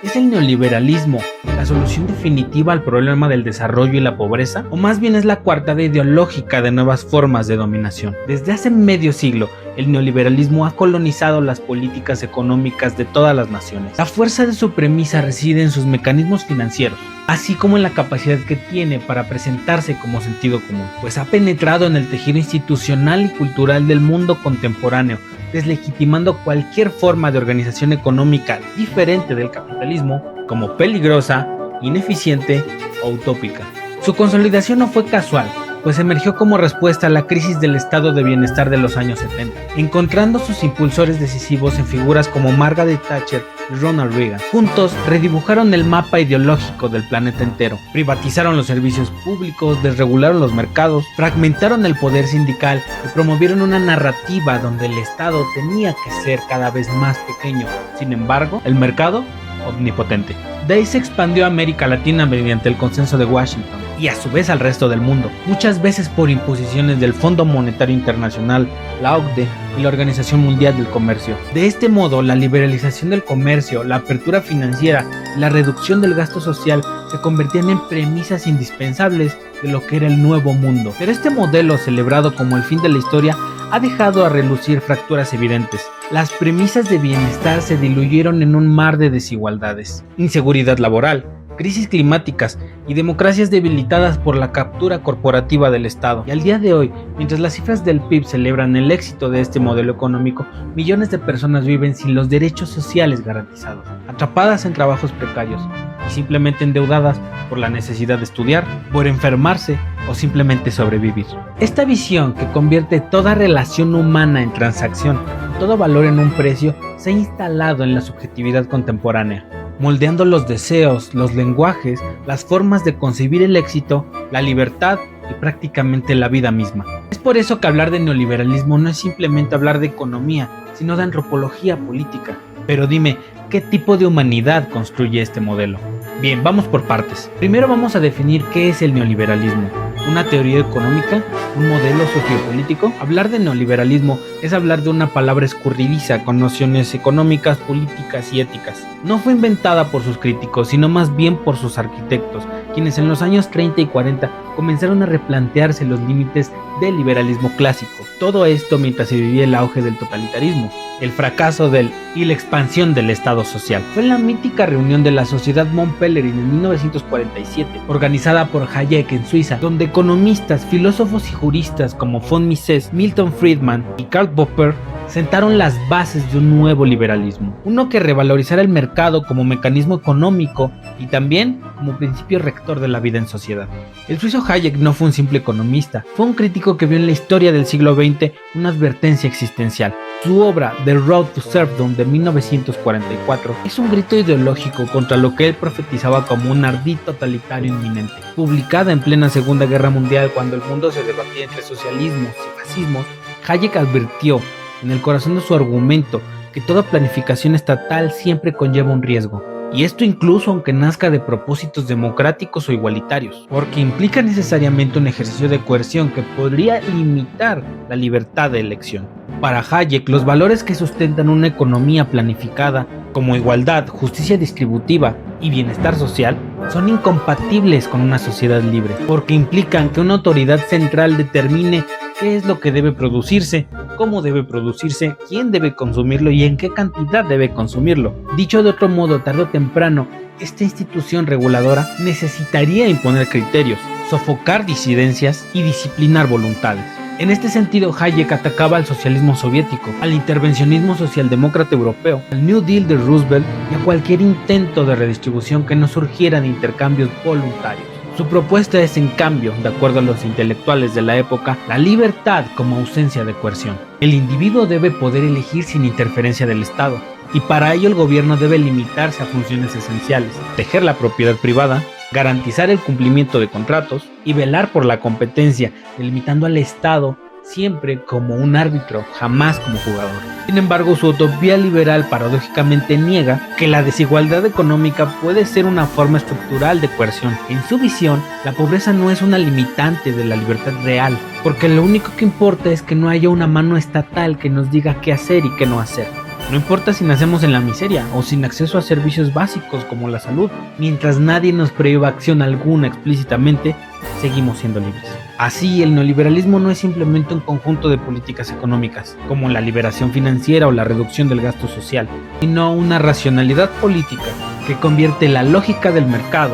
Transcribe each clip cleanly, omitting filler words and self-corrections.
¿Es el neoliberalismo la solución definitiva al problema del desarrollo y la pobreza? ¿O más bien es la coartada ideológica de nuevas formas de dominación? Desde hace medio siglo, el neoliberalismo ha colonizado las políticas económicas de todas las naciones. La fuerza de su premisa reside en sus mecanismos financieros, así como en la capacidad que tiene para presentarse como sentido común, pues ha penetrado en el tejido institucional y cultural del mundo contemporáneo, deslegitimando cualquier forma de organización económica diferente del capitalismo como peligrosa, ineficiente o utópica. Su consolidación no fue casual, pues emergió como respuesta a la crisis del estado de bienestar de los años 70, encontrando sus impulsores decisivos en figuras como Margaret Thatcher y Ronald Reagan. Juntos redibujaron el mapa ideológico del planeta entero, privatizaron los servicios públicos, desregularon los mercados, fragmentaron el poder sindical y promovieron una narrativa donde el Estado tenía que ser cada vez más pequeño. Sin embargo, el mercado, omnipotente. De ahí se expandió a América Latina mediante el Consenso de Washington y a su vez al resto del mundo, muchas veces por imposiciones del Fondo Monetario Internacional, la OCDE y la Organización Mundial del Comercio. De este modo, la liberalización del comercio, la apertura financiera y la reducción del gasto social se convertían en premisas indispensables de lo que era el nuevo mundo. Pero este modelo, celebrado como el fin de la historia, ha dejado a relucir fracturas evidentes. Las premisas de bienestar se diluyeron en un mar de desigualdades, inseguridad laboral, crisis climáticas y democracias debilitadas por la captura corporativa del Estado. Y al día de hoy, mientras las cifras del PIB celebran el éxito de este modelo económico, millones de personas viven sin los derechos sociales garantizados, atrapadas en trabajos precarios y simplemente endeudadas por la necesidad de estudiar, por enfermarse o simplemente sobrevivir. Esta visión que convierte toda relación humana en transacción, todo valor en un precio, se ha instalado en la subjetividad contemporánea, moldeando los deseos, los lenguajes, las formas de concebir el éxito, la libertad y prácticamente la vida misma. Es por eso que hablar de neoliberalismo no es simplemente hablar de economía, sino de antropología política. Pero dime, ¿qué tipo de humanidad construye este modelo? Bien, vamos por partes. Primero vamos a definir qué es el neoliberalismo. ¿Una teoría económica? ¿Un modelo sociopolítico? Hablar de neoliberalismo es hablar de una palabra escurridiza con nociones económicas, políticas y éticas. No fue inventada por sus críticos, sino más bien por sus arquitectos, quienes en los años 30 y 40 comenzaron a replantearse los límites del liberalismo clásico. Todo esto mientras se vivía el auge del totalitarismo, el fracaso y la expansión del Estado social. Fue en la mítica reunión de la Sociedad Mont Pelerin en 1947, organizada por Hayek en Suiza, donde economistas, filósofos y juristas como von Mises, Milton Friedman y Karl Popper sentaron las bases de un nuevo liberalismo, uno que revalorizara el mercado como mecanismo económico y también como principio rector de la vida en sociedad. El suizo Hayek no fue un simple economista, fue un crítico que vio en la historia del siglo XX una advertencia existencial. Su obra The Road to Serfdom de 1944 es un grito ideológico contra lo que él profetizaba como un ardid totalitario inminente. Publicada en plena Segunda Guerra Mundial, cuando el mundo se debatía entre socialismos y fascismos, Hayek advirtió en el corazón de su argumento que toda planificación estatal siempre conlleva un riesgo. Y esto incluso aunque nazca de propósitos democráticos o igualitarios, porque implica necesariamente un ejercicio de coerción que podría limitar la libertad de elección. Para Hayek, los valores que sustentan una economía planificada, como igualdad, justicia distributiva y bienestar social, son incompatibles con una sociedad libre, porque implican que una autoridad central determine qué es lo que debe producirse, cómo debe producirse, quién debe consumirlo y en qué cantidad debe consumirlo. Dicho de otro modo, tarde o temprano, esta institución reguladora necesitaría imponer criterios, sofocar disidencias y disciplinar voluntades. En este sentido, Hayek atacaba al socialismo soviético, al intervencionismo socialdemócrata europeo, al New Deal de Roosevelt y a cualquier intento de redistribución que no surgiera de intercambios voluntarios. Su propuesta es, en cambio, de acuerdo a los intelectuales de la época, la libertad como ausencia de coerción. El individuo debe poder elegir sin interferencia del Estado, y para ello el gobierno debe limitarse a funciones esenciales: proteger la propiedad privada, garantizar el cumplimiento de contratos y velar por la competencia, delimitando al Estado siempre como un árbitro, jamás como jugador. Sin embargo, su utopía liberal paradójicamente niega que la desigualdad económica puede ser una forma estructural de coerción. En su visión, la pobreza no es una limitante de la libertad real, porque lo único que importa es que no haya una mano estatal que nos diga qué hacer y qué no hacer. No importa si nacemos en la miseria o sin acceso a servicios básicos como la salud, mientras nadie nos prohíba acción alguna explícitamente, seguimos siendo libres. Así, el neoliberalismo no es simplemente un conjunto de políticas económicas, como la liberación financiera o la reducción del gasto social, sino una racionalidad política que convierte la lógica del mercado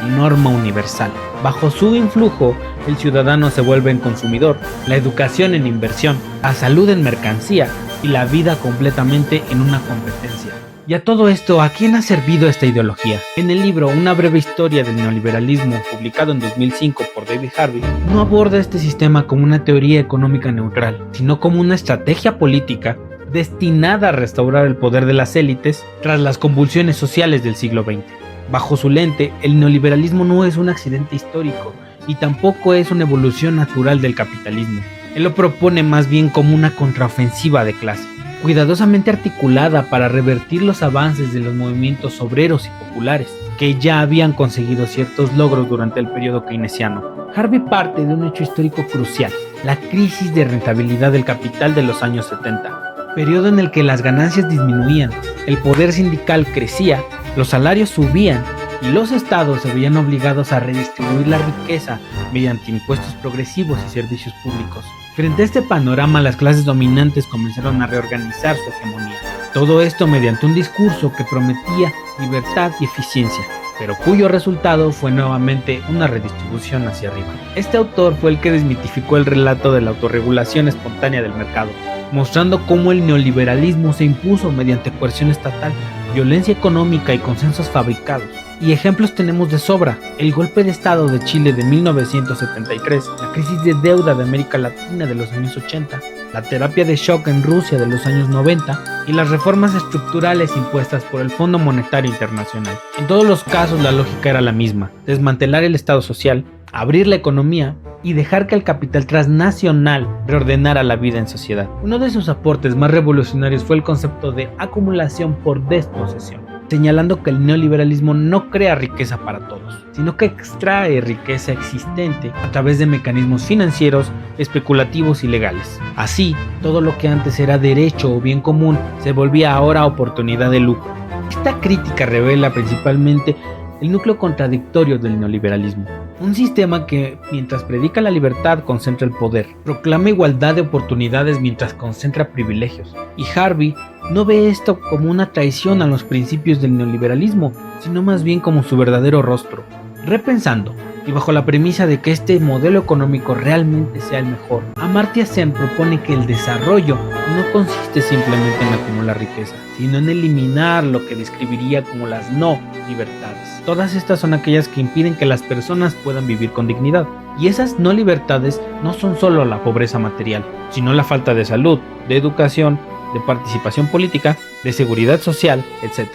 en norma universal. Bajo su influjo, el ciudadano se vuelve en consumidor, la educación en inversión, la salud en mercancía y la vida completamente en una competencia. Y a todo esto, ¿a quién ha servido esta ideología? En el libro Una breve historia del neoliberalismo, publicado en 2005 por David Harvey, no aborda este sistema como una teoría económica neutral, sino como una estrategia política destinada a restaurar el poder de las élites tras las convulsiones sociales del siglo XX. Bajo su lente, el neoliberalismo no es un accidente histórico y tampoco es una evolución natural del capitalismo. Él lo propone más bien como una contraofensiva de clase, cuidadosamente articulada para revertir los avances de los movimientos obreros y populares, que ya habían conseguido ciertos logros durante el periodo keynesiano. Harvey parte de un hecho histórico crucial, la crisis de rentabilidad del capital de los años 70, periodo en el que las ganancias disminuían, el poder sindical crecía, los salarios subían y los estados se veían obligados a redistribuir la riqueza mediante impuestos progresivos y servicios públicos. Frente a este panorama, las clases dominantes comenzaron a reorganizar su hegemonía. Todo esto mediante un discurso que prometía libertad y eficiencia, pero cuyo resultado fue nuevamente una redistribución hacia arriba. Este autor fue el que desmitificó el relato de la autorregulación espontánea del mercado, mostrando cómo el neoliberalismo se impuso mediante coerción estatal, violencia económica y consensos fabricados. Y ejemplos tenemos de sobra: el golpe de estado de Chile de 1973, la crisis de deuda de América Latina de los años 80, la terapia de shock en Rusia de los años 90 y las reformas estructurales impuestas por el Fondo Monetario Internacional. En todos los casos la lógica era la misma: desmantelar el Estado social, abrir la economía y dejar que el capital transnacional reordenara la vida en sociedad. Uno de sus aportes más revolucionarios fue el concepto de acumulación por desposesión, señalando que el neoliberalismo no crea riqueza para todos, sino que extrae riqueza existente a través de mecanismos financieros, especulativos y legales. Así, todo lo que antes era derecho o bien común se volvía ahora oportunidad de lucro. Esta crítica revela principalmente el núcleo contradictorio del neoliberalismo. Un sistema que, mientras predica la libertad, concentra el poder, proclama igualdad de oportunidades mientras concentra privilegios. Y Harvey no ve esto como una traición a los principios del neoliberalismo, sino más bien como su verdadero rostro. Repensando, y bajo la premisa de que este modelo económico realmente sea el mejor, Amartya Sen propone que el desarrollo no consiste simplemente en acumular riqueza, sino en eliminar lo que describiría como las no libertades. Todas estas son aquellas que impiden que las personas puedan vivir con dignidad. Y esas no libertades no son solo la pobreza material, sino la falta de salud, de educación, de participación política, de seguridad social, etc.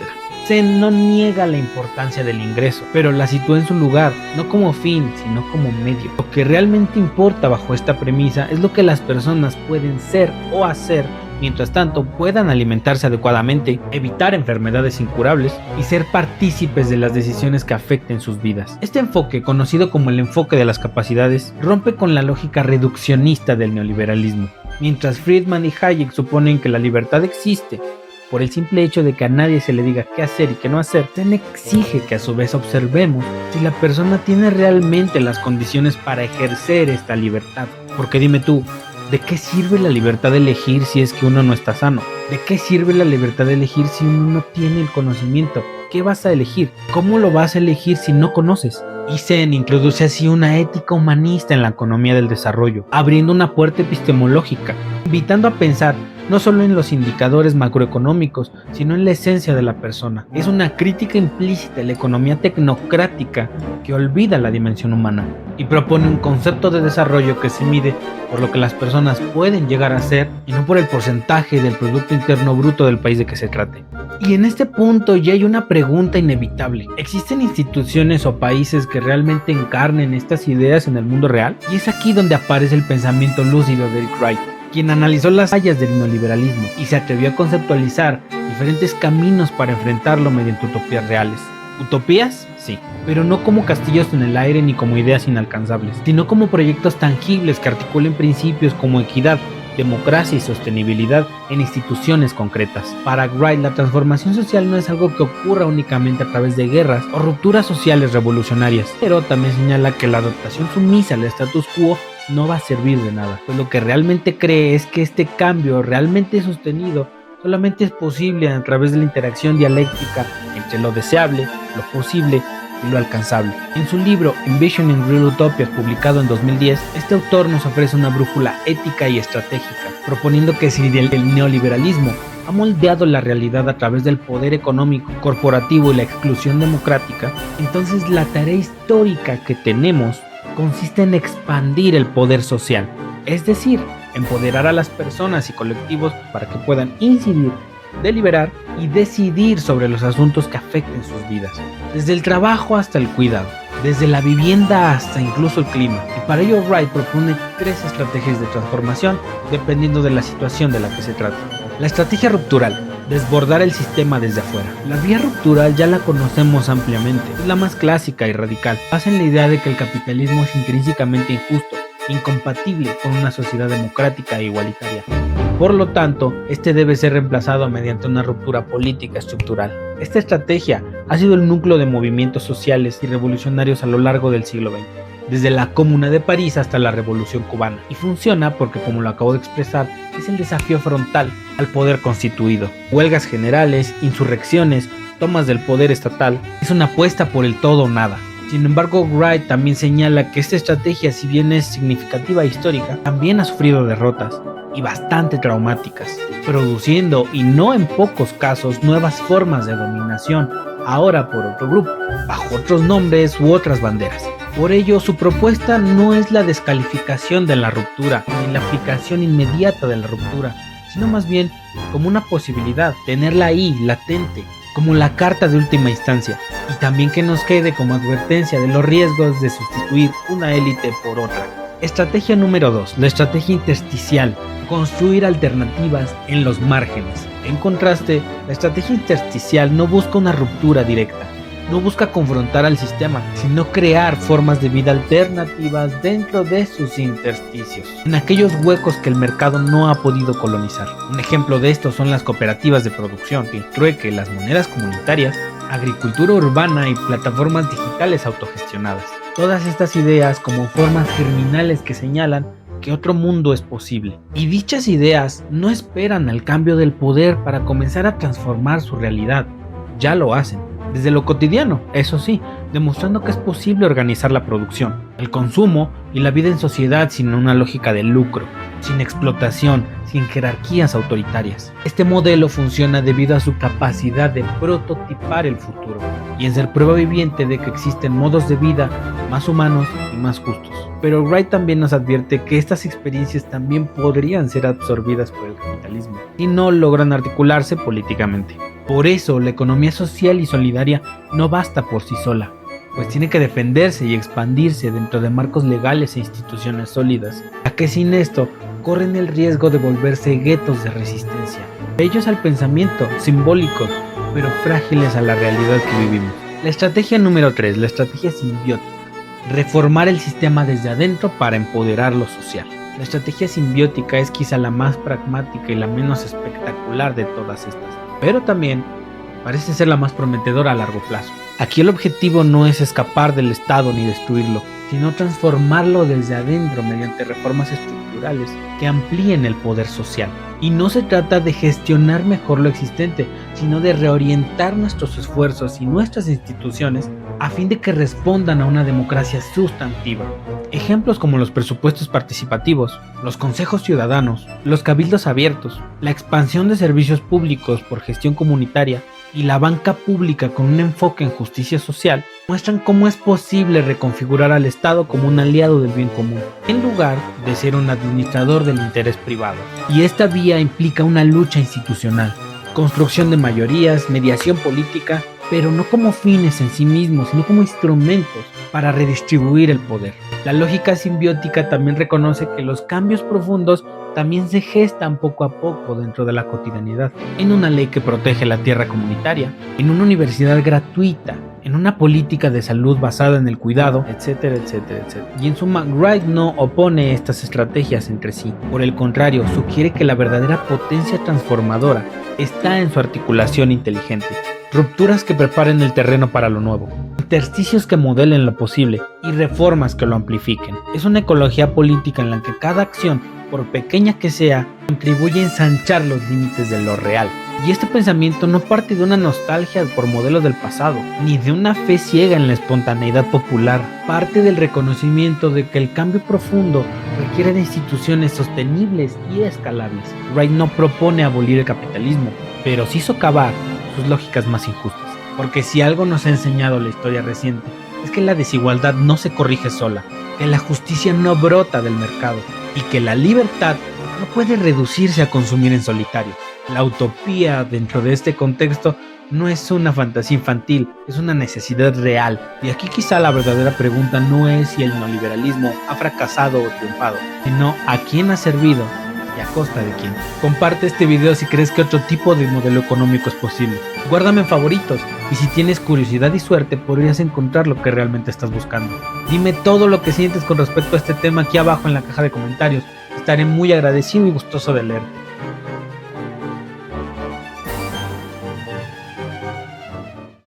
Sen no niega la importancia del ingreso, pero la sitúa en su lugar, no como fin, sino como medio. Lo que realmente importa bajo esta premisa es lo que las personas pueden ser o hacer, mientras tanto puedan alimentarse adecuadamente, evitar enfermedades incurables y ser partícipes de las decisiones que afecten sus vidas. Este enfoque, conocido como el enfoque de las capacidades, rompe con la lógica reduccionista del neoliberalismo. Mientras Friedman y Hayek suponen que la libertad existe por el simple hecho de que a nadie se le diga qué hacer y qué no hacer, Sen exige que a su vez observemos si la persona tiene realmente las condiciones para ejercer esta libertad. Porque dime tú, ¿de qué sirve la libertad de elegir si es que uno no está sano? ¿De qué sirve la libertad de elegir si uno no tiene el conocimiento? ¿Qué vas a elegir? ¿Cómo lo vas a elegir si no conoces? Y Sen introduce así una ética humanista en la economía del desarrollo, abriendo una puerta epistemológica, invitando a pensar no solo en los indicadores macroeconómicos, sino en la esencia de la persona. Es una crítica implícita a la economía tecnocrática que olvida la dimensión humana y propone un concepto de desarrollo que se mide por lo que las personas pueden llegar a ser y no por el porcentaje del Producto Interno Bruto del país de que se trate. Y en este punto ya hay una pregunta inevitable: ¿existen instituciones o países que realmente encarnen estas ideas en el mundo real? Y es aquí donde aparece el pensamiento lúcido de Eric Wright, quien analizó las fallas del neoliberalismo y se atrevió a conceptualizar diferentes caminos para enfrentarlo mediante utopías reales. ¿Utopías? Sí, pero no como castillos en el aire ni como ideas inalcanzables, sino como proyectos tangibles que articulen principios como equidad, democracia y sostenibilidad en instituciones concretas. Para Wright, la transformación social no es algo que ocurra únicamente a través de guerras o rupturas sociales revolucionarias, pero también señala que la adaptación sumisa al status quo no va a servir de nada, pues lo que realmente cree es que este cambio realmente sostenido solamente es posible a través de la interacción dialéctica entre lo deseable, lo posible y lo alcanzable. En su libro Envisioning Real Utopias, publicado en 2010, este autor nos ofrece una brújula ética y estratégica, proponiendo que si el neoliberalismo ha moldeado la realidad a través del poder económico, corporativo y la exclusión democrática, entonces la tarea histórica que tenemos consiste en expandir el poder social, es decir, empoderar a las personas y colectivos para que puedan incidir, deliberar y decidir sobre los asuntos que afecten sus vidas, desde el trabajo hasta el cuidado, desde la vivienda hasta incluso el clima. Y para ello Wright propone 3 estrategias de transformación dependiendo de la situación de la que se trate. La estrategia ruptural: desbordar el sistema desde afuera. La vía ruptural ya la conocemos ampliamente, es la más clásica y radical. Basa en la idea de que el capitalismo es intrínsecamente injusto, incompatible con una sociedad democrática e igualitaria. Por lo tanto, este debe ser reemplazado mediante una ruptura política estructural. Esta estrategia ha sido el núcleo de movimientos sociales y revolucionarios a lo largo del siglo XX, desde la Comuna de París hasta la Revolución Cubana, y funciona porque, como lo acabo de expresar, es el desafío frontal al poder constituido. Huelgas generales, insurrecciones, tomas del poder estatal, es una apuesta por el todo o nada. Sin embargo, Wright también señala que esta estrategia, si bien es significativa e histórica, también ha sufrido derrotas, y bastante traumáticas, produciendo, y no en pocos casos, nuevas formas de dominación, ahora por otro grupo, bajo otros nombres u otras banderas. Por ello, su propuesta no es la descalificación de la ruptura, ni la aplicación inmediata de la ruptura, sino más bien como una posibilidad, tenerla ahí, latente, como la carta de última instancia, y también que nos quede como advertencia de los riesgos de sustituir una élite por otra. Estrategia número 2, la estrategia intersticial: construir alternativas en los márgenes. En contraste, la estrategia intersticial no busca una ruptura directa, no busca confrontar al sistema, sino crear formas de vida alternativas dentro de sus intersticios, en aquellos huecos que el mercado no ha podido colonizar. Un ejemplo de esto son las cooperativas de producción, el trueque, las monedas comunitarias, agricultura urbana y plataformas digitales autogestionadas. Todas estas ideas como formas germinales que señalan que otro mundo es posible. Y dichas ideas no esperan al cambio del poder para comenzar a transformar su realidad, ya lo hacen, desde lo cotidiano, eso sí, demostrando que es posible organizar la producción, el consumo y la vida en sociedad sin una lógica de lucro, sin explotación, sin jerarquías autoritarias. Este modelo funciona debido a su capacidad de prototipar el futuro y en ser prueba viviente de que existen modos de vida más humanos y más justos. Pero Wright también nos advierte que estas experiencias también podrían ser absorbidas por el capitalismo y no logran articularse políticamente. Por eso, la economía social y solidaria no basta por sí sola, pues tiene que defenderse y expandirse dentro de marcos legales e instituciones sólidas, ya que sin esto corren el riesgo de volverse guetos de resistencia, bellos al pensamiento, simbólicos, pero frágiles a la realidad que vivimos. La estrategia número 3, la estrategia simbiótica: reformar el sistema desde adentro para empoderar lo social. La estrategia simbiótica es quizá la más pragmática y la menos espectacular de todas estas, pero también parece ser la más prometedora a largo plazo. Aquí el objetivo no es escapar del Estado ni destruirlo, sino transformarlo desde adentro mediante reformas estructurales que amplíen el poder social. Y no se trata de gestionar mejor lo existente, sino de reorientar nuestros esfuerzos y nuestras instituciones a fin de que respondan a una democracia sustantiva. Ejemplos como los presupuestos participativos, los consejos ciudadanos, los cabildos abiertos, la expansión de servicios públicos por gestión comunitaria y la banca pública con un enfoque en justicia social muestran cómo es posible reconfigurar al Estado como un aliado del bien común, en lugar de ser un administrador del interés privado. Y esta vía implica una lucha institucional, construcción de mayorías, mediación política, pero no como fines en sí mismos, sino como instrumentos para redistribuir el poder. La lógica simbiótica también reconoce que los cambios profundos también se gestan poco a poco dentro de la cotidianidad, en una ley que protege la tierra comunitaria, en una universidad gratuita, en una política de salud basada en el cuidado, etcétera, etcétera, etcétera. Y en suma, Wright no opone estas estrategias entre sí. Por el contrario, sugiere que la verdadera potencia transformadora está en su articulación inteligente. Rupturas que preparen el terreno para lo nuevo, intersticios que modelen lo posible y reformas que lo amplifiquen. Es una ecología política en la que cada acción, por pequeña que sea, contribuye a ensanchar los límites de lo real. Y este pensamiento no parte de una nostalgia por modelos del pasado, ni de una fe ciega en la espontaneidad popular. Parte del reconocimiento de que el cambio profundo requiere de instituciones sostenibles y escalables. Wright no propone abolir el capitalismo, pero sí socavar sus lógicas más injustas. Porque si algo nos ha enseñado la historia reciente, es que la desigualdad no se corrige sola, que la justicia no brota del mercado y que la libertad no puede reducirse a consumir en solitario. La utopía dentro de este contexto no es una fantasía infantil, es una necesidad real. Y aquí quizá la verdadera pregunta no es si el neoliberalismo ha fracasado o triunfado, sino a quién ha servido y a costa de quién. Comparte este video si crees que otro tipo de modelo económico es posible. Guárdame en favoritos y si tienes curiosidad y suerte podrías encontrar lo que realmente estás buscando. Dime todo lo que sientes con respecto a este tema aquí abajo en la caja de comentarios. Estaré muy agradecido y gustoso de leerte.